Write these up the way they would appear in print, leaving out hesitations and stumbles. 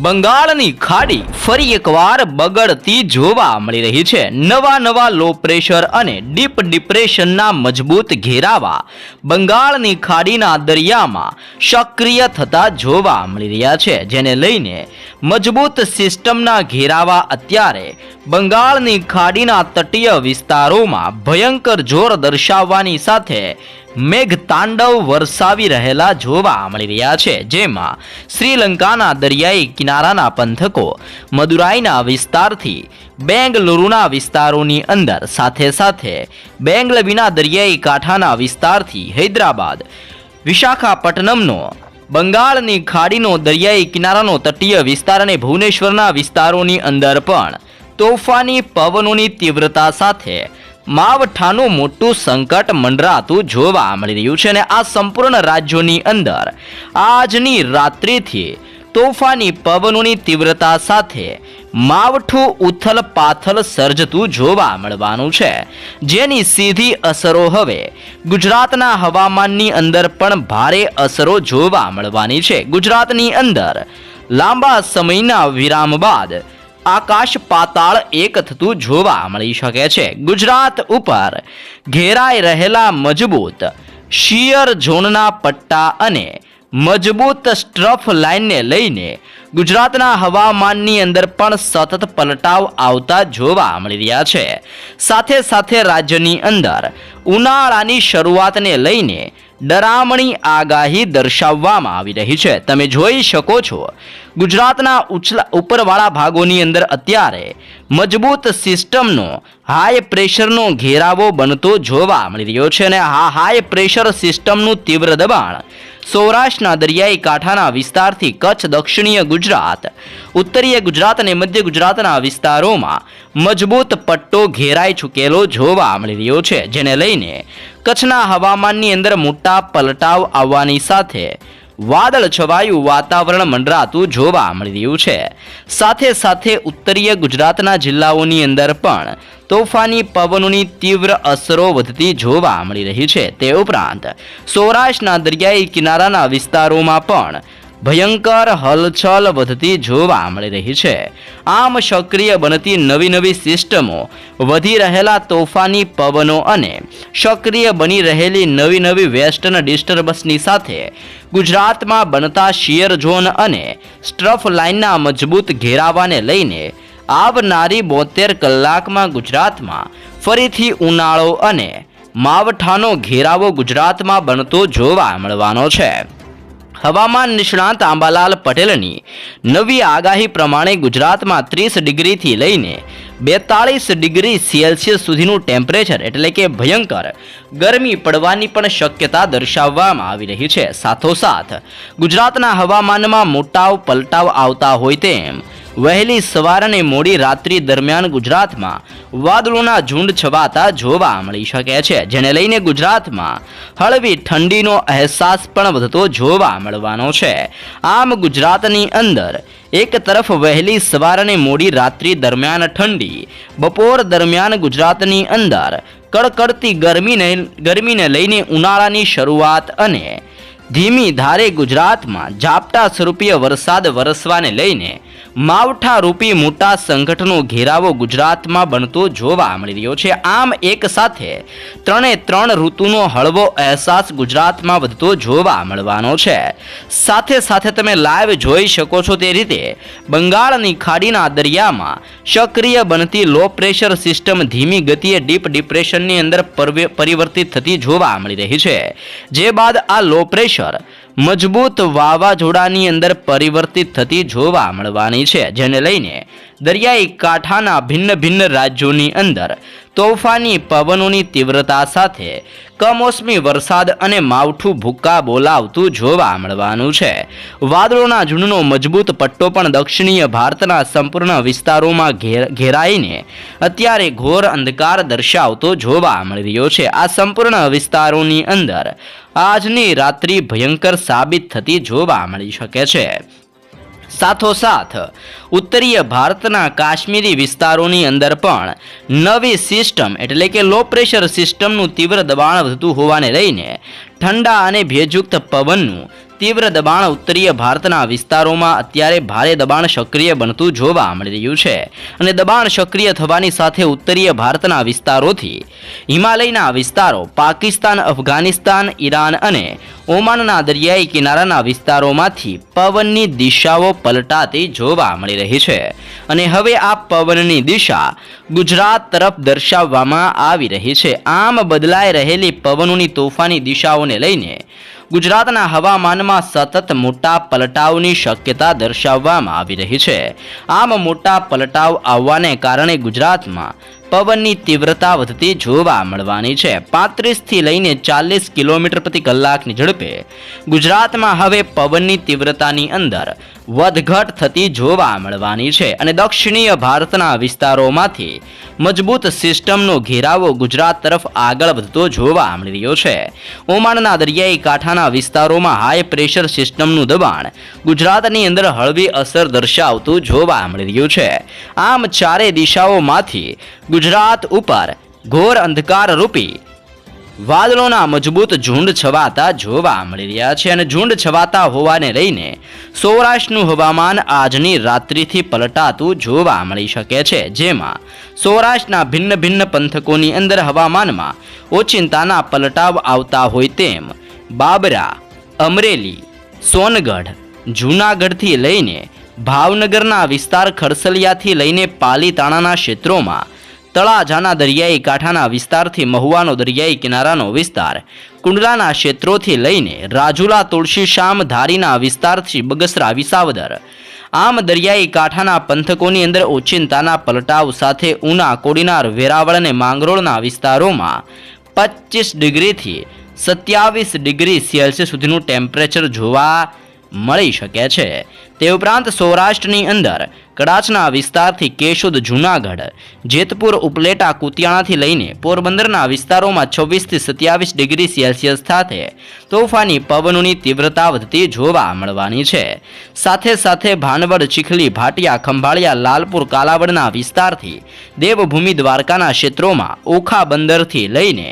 બંગાળની ખાડી ફરી એકવાર બગડતી જોવા મળી રહી છે। નવા લો પ્રેશર અને ડીપ ડિપ્રેશનના મજબૂત ઘેરાવા બંગાળની ખાડીના દરિયામાં સક્રિય થતા જોવા મળી રહ્યા છે, જેને લઈને મજબૂત સિસ્ટમના ઘેરાવા અત્યારે બંગાળની ખાડીના તટીય વિસ્તારોમાં ભયંકર જોર દર્શાવવાની સાથે મેઘતાંડવ વરસાવી રહેલા જોવા મળી રહ્યા છે, જેમાં શ્રીલંકાના દરિયાઈ કિનારાના પંથકો મદુરાઈના વિસ્તારથી બેંગલુરુના વિસ્તારોની અંદર સાથે બેંગલવીના દરિયાઈ કાંઠાના વિસ્તારથી હૈદરાબાદ વિશાખાપટ્ટનમનો બંગાળની ખાડીનો દરિયાઈ કિનારાનો તટીય વિસ્તાર અને ભુવનેશ્વરના વિસ્તારોની અંદર પણ તોફાની પવનોની તીવ્રતા સાથે માવઠાનું મોટું સંકટ મંડરાતું જોવા મળી રહ્યું છે અને આ સંપૂર્ણ રાજ્યોની અંદર આજની રાત્રિથી તોફાની પવનોની તીવ્રતા સાથે માવઠું ઉથલ પાથલ સર્જતું જોવા મળવાનું છે, જેની સીધી અસરો હવે ગુજરાતના હવામાનની અંદર પણ ભારે અસરો જોવા મળવાની છે। ગુજરાતની અંદર લાંબા સમયના વિરામ બાદ આકાશ પાતાળ એક થતું જોવા મળી શકે છે। ગુજરાત ઉપર ઘેરાઈ રહેલા મજબૂત શિયર ઝોનના પટ્ટા અને મજબૂત સ્ટ્રફ લાઇનને લઈને ગુજરાતના હવામાનની અંદર પણ સતત પલટાવ આવતા જોવા મળી રહ્યા છે। સાથે રાજ્યની અંદર ઉનાળાની શરૂઆતને લઈને ડરામણી આગાહી દર્શાવવામાં આવી રહી છે। તમે જોઈ શકો છો ગુજરાતના ઉપરવાળા ભાગોની અંદર અત્યારે મજબૂત સિસ્ટમનો હાઈ પ્રેશરનો ઘેરાવો બનતો જોવા મળી રહ્યો છે અને આ હાઈ પ્રેશર સિસ્ટમનું તીવ્ર દબાણ સૌરાષ્ટ્રના દરિયાઈ કાંઠાના વિસ્તારથી કચ્છ, દક્ષિણીય ગુજરાત, ઉત્તરીય ગુજરાત અને મધ્ય ગુજરાતના વિસ્તારોમાં મજબૂત પટ્ટો ઘેરાઈ ચૂકેલો જોવા મળી રહ્યો છે, જેને લઈને કચ્છના હવામાનની અંદર મોટા પલટાવ આવવાની સાથે વાદળ છવાયું વાતાવરણ મંડરાતું જોવા મળી રહ્યું છે। સાથે ઉત્તરીય ગુજરાતના જિલ્લાઓની અંદર પણ તોફાની પવનોની તીવ્ર અસરો વધતી જોવા મળી રહી છે। તે ઉપરાંત સૌરાષ્ટ્રના દરિયાઈ કિનારાના વિસ્તારોમાં પણ ભયંકર હલચલ વધતી જોવા મળી રહી છે। આમ સક્રિય બનતી નવી સિસ્ટમો, વધી રહેલા તોફાની પવનો અને સક્રિય બની રહેલી નવી વેસ્ટર્ન ડિસ્ટર્બન્સની સાથે ગુજરાતમાં બનતા શિયર ઝોન અને સ્ટ્રફ લાઇનના મજબૂત ઘેરાવાને લઈને આવનારી 72 કલાકમાં ગુજરાતમાં ફરીથી ઉનાળો અને માવઠાનો ઘેરાવો ગુજરાતમાં બનતો જોવા મળવાનો છે। હવામાન નિષ્ણાત આંબાલાલ પટેલની નવી આગાહી પ્રમાણે ગુજરાતમાં 30 ડિગ્રીથી લઈને 42 ડિગ્રી સેલ્સિયસ સુધીનું ટેમ્પરેચર એટલે કે ભયંકર ગરમી પડવાની પણ શક્યતા દર્શાવવામાં આવી રહી છે। સાથોસાથ ગુજરાતના હવામાનમાં મોટા પલટાવ આવતા હોય તેમ વહેલી સવાર અને મોડી રાત્રિ દરમિયાન ગુજરાતમાં વાદળોના ઝુંડ છવાતા જોવા મળી શકે છે, જેને લઈને ગુજરાતમાં હળવી ઠંડીનો અહેસાસ પણ વધતો જોવા મળવાનો છે। આમ ગુજરાતની અંદર એક તરફ વહેલી સવાર અને મોડી રાત્રિ દરમિયાન ઠંડી, બપોર દરમિયાન ગુજરાતની અંદર કડકડતી ગરમીને લઈને ઉનાળાની શરૂઆત અને ધીમી ધારે ગુજરાતમાં ઝાપટા સ્વરૂપીય વરસાદ વરસવાને લઈને માવઠા રૂપી મોટા સંકટનો ઘેરાવો ગુજરાતમાં બનતો જોવા મળી રહ્યો છે। આમ એક સાથે ત્રણે ઋતુનો હળવો અહેસાસ ગુજરાતમાં વધતો જોવા મળવાનો છે। સાથે તમે લાઈવ જોઈ શકો છો તે રીતે બંગાળની ખાડીના દરિયામાં સક્રિય બનતી લો પ્રેશર સિસ્ટમ ધીમી ગતિએ ડીપ ડિપ્રેશનની અંદર પરિવર્તિત થતી જોવા મળી રહી છે, જે બાદ આ લો પ્રેશર મજબૂત વાવાઝોડાની અંદર પરિવર્તિત થતી જોવા મળવાની છે, જેને લઈને દરિયાઈ કાંઠાના ભિન્ન રાજ્યોની અંદર તોફાની પવનોની તીવ્રતા સાથે કમોસમી વરસાદ અને માવઠું ભૂક્કા બોલાવતું જોવા મળવાનું છે। વાદળોના ઝુંડનો મજબૂત પટ્ટો પણ દક્ષિણીય ભારતના સંપૂર્ણ વિસ્તારોમાં ઘેરાઈને અત્યારે ઘોર અંધકાર દર્શાવતો જોવા મળી રહ્યો છે। આ સંપૂર્ણ વિસ્તારોની અંદર આજની રાત્રિ ભયંકર સાબિત થતી જોવા મળી શકે છે। સાથોસાથ ઉત્તરીય ભારતના કાશ્મીરી વિસ્તારોની અંદર પણ નવી સિસ્ટમ એટલે કે લો પ્રેશર સિસ્ટમનું તીવ્ર દબાણ વધતું હોવાને લઈને ઠંડા અને ભેજયુક્ત પવનનું તીવ્ર દબાણ ઉત્તરીય ભારતના વિસ્તારોમાં અત્યારે ભારે દબાણ સક્રિય બનતું જોવા મળી રહ્યું છે અને દબાણ સક્રિય થવાની સાથે ઉત્તરીય ભારતના વિસ્તારોથી હિમાલયના વિસ્તારો, પાકિસ્તાન, અફઘાનિસ્તાન, ઈરાન અને ઓમાનના દરિયાઈ કિનારાના વિસ્તારોમાંથી પવનની દિશાઓ પલટાતી જોવા મળી રહી છે અને હવે આ પવનની દિશા ગુજરાત તરફ દર્શાવવામાં આવી રહી છે. આમ બદલાઈ રહેલી પવનોની તોફાની દિશાઓને લઈને ગુજરાતના હવામાનમાં સતત મોટા પલટાવની શક્યતા દર્શાવવામાં આવી રહી છે. આમ મોટા પલટાવ આવવાને કારણે ગુજરાતમાં પવનની તીવ્રતા વધતી જોવા મળવાની છે. 35થી લઈને 40 કિલોમીટર પ્રતિ કલાકની ઝડપે ગુજરાતમાં હવે પવનની તીવ્રતાની અંદર વધઘટ થતી જોવા મળવાની છે અને દક્ષિણીય ભારતના વિસ્તારોમાંથી મજબૂત સિસ્ટમનો ઘેરાવો ગુજરાત તરફ આગળ વધતો જોવા મળી રહ્યો છે. ઓમાનના દરિયાઈ કાંઠાના વિસ્તારોમાં હાઈ પ્રેશર સિસ્ટમનું દબાણ ગુજરાતની અંદર હળવી અસર દર્શાવતું જોવા મળી રહ્યું છે. આમ ચારે દિશાઓમાંથી ગુજરાત ઉપર ઘોર અંધકાર રૂપી વાદળોના મજબૂત ઝુંડ છવાતા જોવા મળી રહ્યા છે અને ઝુંડ છવાતા હોવાને લઈને સૌરાષ્ટ્રનું હવામાન આજની રાત્રિથી પલટાતું જોવા મળી શકે છે, જેમાં સૌરાષ્ટ્રના ભિન્ન ભિન્ન પંથકોની અંદર હવામાનમાં ઓચિંતાના પલટાવ આવતા હોય તેમ બાબરા, અમરેલી, સોનગઢ, જૂનાગઢથી લઈને ભાવનગરના વિસ્તાર, ખરસલિયાથી લઈને પાલીતાણાના ક્ષેત્રોમાં, તળાજાના દરિયાઈ કાંઠાના વિસ્તારથી મહુવાનો દરિયાઈ કિનારાનો વિસ્તાર, કુંડલાના ક્ષેત્રોથી લઈને રાજુલા, તુલસીશ્યામ, ધારીના વિસ્તારથી બગસરા, વિસાવદર, આમ દરિયાઈ કાંઠાના પંથકોની અંદર ઓચિંતાના પલટાવ સાથે ઉના, કોડીનાર, વેરાવળ અને માંગરોળના વિસ્તારોમાં 25 ડિગ્રીથી 27 ડિગ્રી સેલ્સિયસ સુધીનું ટેમ્પરેચર જોવા મળી શકે છે. તે ઉપરાંત સૌરાષ્ટ્રની અંદર કડાચના વિસ્તારથી કેશોદ, જૂનાગઢ, જેતપુર, ઉપલેટા, કુતિયાણાથી લઈને પોરબંદરના વિસ્તારોમાં 26થી 27 ડિગ્રી સેલ્સિયસ સાથે તોફાની પવનોની તીવ્રતા વધતી જોવા મળવાની છે. સાથે સાથે ભાનવડ, ચીખલી, ભાટિયા, ખંભાળિયા, લાલપુર, કાલાવડના વિસ્તારથી દેવભૂમિ, દ્વારકાના ક્ષેત્રોમાં ઓખા બંદરથી લઈને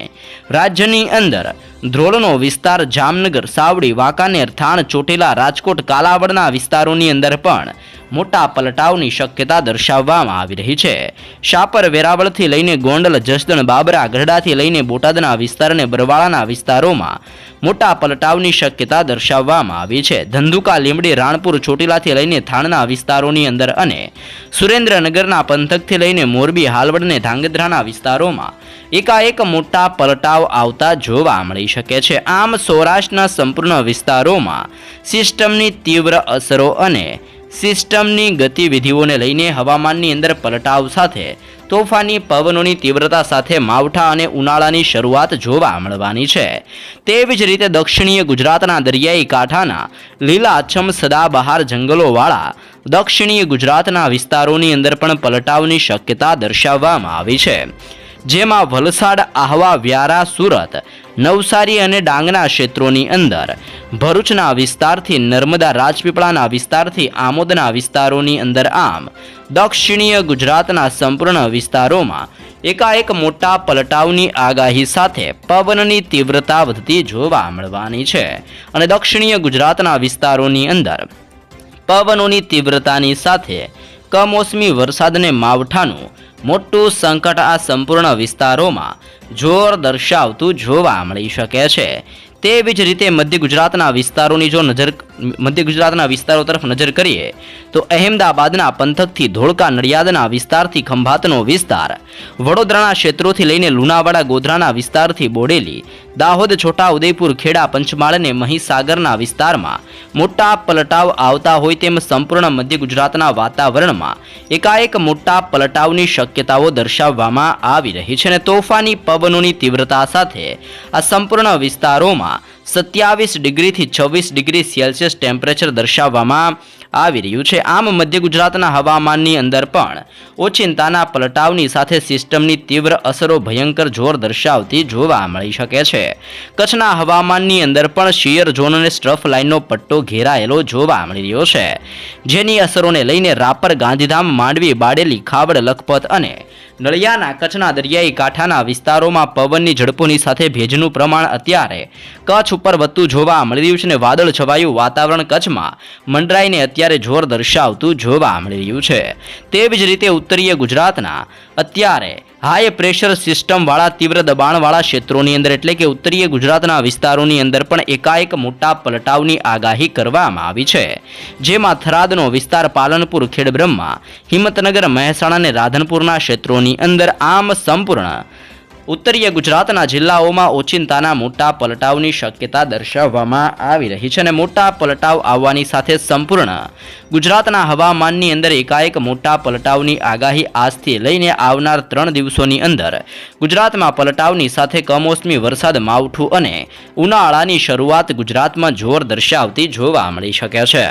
રાજ્યની અંદર ધ્રોળનો વિસ્તાર, જામનગર, સાવડી, વાંકાનેર, થાણ, ચોટીલા, રાજકોટ, કાલાવડના વિસ્તારોની અંદર પણ મોટા પલટાવની શક્યતા દર્શાવવામાં આવી રહી છે. શાપર, વેરાવળથી લઈને ગોંડલ, જસદણ, બાબરા, ગઢડાથી લઈને બોટાદના વિસ્તાર અને બરવાળાના વિસ્તારોમાં મોટા પલટાવની શક્યતા દર્શાવવામાં આવી છે. ધંધુકા, લીંબડી, રાણપુર, ચોટીલાથી લઈને થાણના વિસ્તારોની અંદર અને સુરેન્દ્રનગરના પંથકથી લઈને મોરબી, હાલવડ અને ધાંગધ્રાના વિસ્તારોમાં એકાએક મોટા પલટાવ આવતા જોવા મળી શકે છે. આમ સૌરાષ્ટ્રના સંપૂર્ણ વિસ્તારોમાં સિસ્ટમની તીવ્ર અસરો અને સિસ્ટમની ગતિવિધિઓને લઈને હવામાનની અંદર પલટાવ સાથે તોફાની પવનોની તીવ્રતા સાથે માવઠા અને ઉનાળાની શરૂઆત જોવા મળવાની છે. તેવી જ રીતે દક્ષિણીય ગુજરાતના દરિયાઈ કાંઠાના લીલાછમ સદાબહાર જંગલોવાળા દક્ષિણીય ગુજરાતના વિસ્તારોની અંદર પણ પલટાવની શક્યતા દર્શાવવામાં આવી છે, જેમાં વલસાડ, આહવા, વ્યારા, સુરત, નવસારી અને ડાંગના ક્ષેત્રોની અંદર, ભરૂચના વિસ્તારથી નર્મદા, રાજપીપળાના વિસ્તારથી આમોદના વિસ્તારોની અંદર, આમ દક્ષિણીય ગુજરાતના સંપૂર્ણ વિસ્તારોમાં એકાએક મોટા પલટાવની આગાહી સાથે પવનની તીવ્રતા વધતી જોવા મળવાની છે અને દક્ષિણીય ગુજરાતના વિસ્તારોની અંદર પવનોની તીવ્રતાની સાથે કમોસમી વરસાદને માવઠાનું મોટું સંકટ આ સંપૂર્ણ વિસ્તારોમાં જોર દર્શાવતું જોવા મળી શકે છે. તેવી જ રીતે મધ્ય ગુજરાતના વિસ્તારોની જો મધ્ય ગુજરાતના વિસ્તારો તરફ નજર કરીએ તો અહેમદાબાદના પંથકથી ધોળકા, નડિયાદના વિસ્તારથી ખંભાતનો વિસ્તાર, વડોદરાના ક્ષેત્રોથી લઈને લુણાવાડા, ગોધરાના વિસ્તારથી બોડેલી, દાહોદ, છોટા ઉદેપુર, ખેડા, પંચમહાલ અને મહીસાગરના વિસ્તારમાં મોટા પલટાવ આવતા હોય તેમ સંપૂર્ણ મધ્ય ગુજરાતના વાતાવરણમાં એકાએક મોટા પલટાવની શક્યતાઓ દર્શાવવામાં આવી રહી છે અને તોફાની પવનોની તીવ્રતા સાથે આ સંપૂર્ણ વિસ્તારોમાં 27 ડિગ્રીથી 26 ડિગ્રી સેલ્સિયસ ટેમ્પરેચર દર્શાવવામાં આવી રહ્યું છે। આમ મધ્ય ગુજરાતના હવામાનની અંદર પણ ઓચિંતાના પલટાવની સાથે સિસ્ટમની તીવ્ર અસરો ભયંકર જોર દર્શાવતી જોવા મળી શકે છે। કચ્છના હવામાનની અંદર પણ શિયર ઝોન અને સ્ટ્રફ લાઇનનો પટ્ટો ઘેરાયેલો જોવા મળી રહ્યો છે, જેની અસરોને લઈને રાપર, ગાંધીધામ, માંડવી, બારડોલી, ખાવડ, લખપત અને નળિયાના કચ્છના દરિયાઈ કાંઠાના વિસ્તારોમાં પવનની ઝડપોની સાથે ભેજનું પ્રમાણ અત્યારે કચ્છ ઉપર વધતું જોવા મળી રહ્યું છે અને વાદળ છવાયું વાતાવરણ કચ્છમાં મંડરાઈને અત્યારે જોર દર્શાવતું જોવા મળી રહ્યું છે। તેવી જ રીતે ઉત્તરીય ગુજરાતના અત્યારે હાઈ પ્રેશર સિસ્ટમવાળા તીવ્ર દબાણવાળા ક્ષેત્રોની અંદર એટલે કે ઉત્તરીય ગુજરાતના વિસ્તારોની અંદર પણ એકાએક મોટા પલટાવની આગાહી કરવામાં આવી છે, જેમાં થરાદનો વિસ્તાર, પાલનપુર, ખેડબ્રહ્મા, હિંમતનગર, મહેસાણા અને રાધનપુરના ક્ષેત્રોની અંદર આમ સંપૂર્ણ ઉત્તરીય ગુજરાતના જિલ્લાઓમાં ઓચિંતાના મોટા પલટાવની શક્યતા દર્શાવવામાં આવી રહી છે અને મોટા પલટાવ આવવાની સાથે સંપૂર્ણ ગુજરાતના હવામાનની અંદર એકાએક મોટા પલટાવની આગાહી આજથી લઈને આવનાર 3 દિવસોની અંદર ગુજરાતમાં પલટાવની સાથે કમોસમી વરસાદ, માવઠું અને ઉનાળાની શરૂઆત ગુજરાતમાં જોર દર્શાવતી જોવા મળી શકે છે।